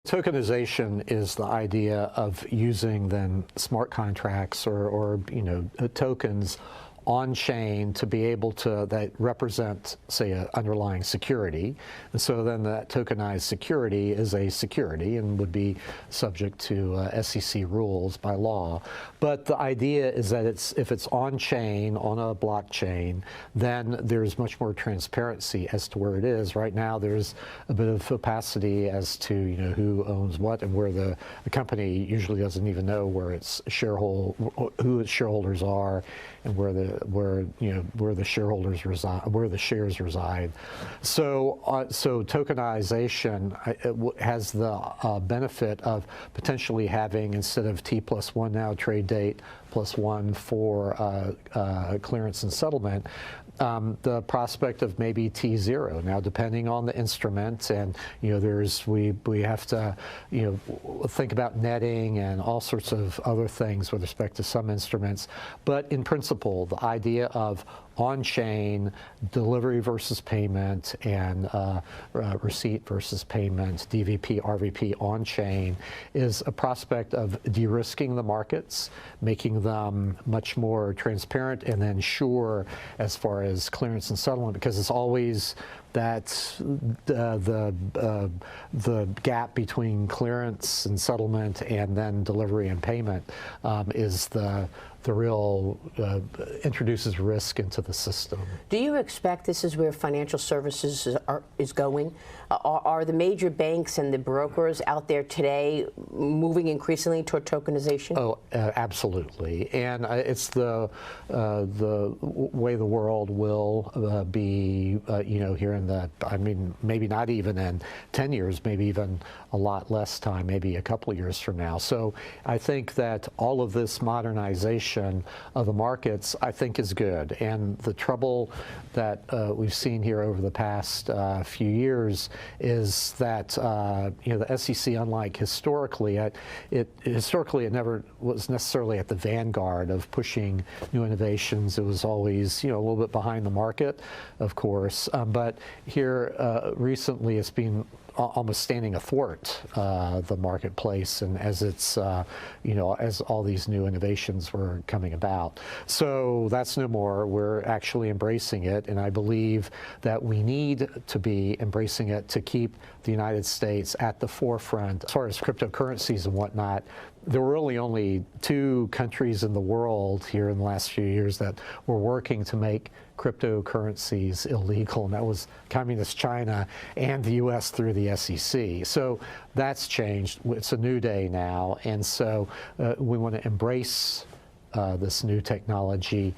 Tokenization is the idea of using then smart contracts or tokens on chain to be able to that represent, say, an underlying security, and so then that tokenized security is a security and would be subject to SEC rules by law. But the idea is that if it's on chain, on a blockchain, then there's much more transparency as to where it is. Right now, there's a bit of opacity as to who owns what and where the company usually doesn't even know where its who its shareholders are and where the shareholders reside, where the shares reside. So tokenization has the benefit of potentially having, instead of T+1 now, trade date +1 for clearance and settlement, the prospect of maybe T0 now, depending on the instrument, and we have to think about netting and all sorts of other things with respect to some instruments. But in principle, the idea of on-chain delivery versus payment and receipt versus payment, DVP, RVP on-chain, is a prospect of de-risking the markets, making them much more transparent and then sure as far as clearance and settlement, because it's always that the gap between clearance and settlement and then delivery and payment is the real introduces risk into the system. Do you expect this is where financial services is going? Are the major banks and the brokers out there today moving increasingly toward tokenization? Oh, absolutely, and it's the way the world will be. Here in maybe not even in 10 years, maybe even a lot less time, maybe a couple of years from now. So I think that all of this modernization of the markets, I think, is good. And the trouble that we've seen here over the past few years is that the SEC, unlike historically, it never was necessarily at the vanguard of pushing new innovations. It was always a little bit behind the market, of course. But here recently, it's been almost standing athwart the marketplace, and as it's as all these new innovations were coming about. So that's no more. We're actually embracing it, and I believe that we need to be embracing it to keep the United States at the forefront. As far as cryptocurrencies and whatnot, there were really only 2 countries in the world here in the last few years that were working to make cryptocurrencies illegal, and that was Communist China and the U.S. through the SEC. So that's changed. It's a new day now, and so we want to embrace this new technology.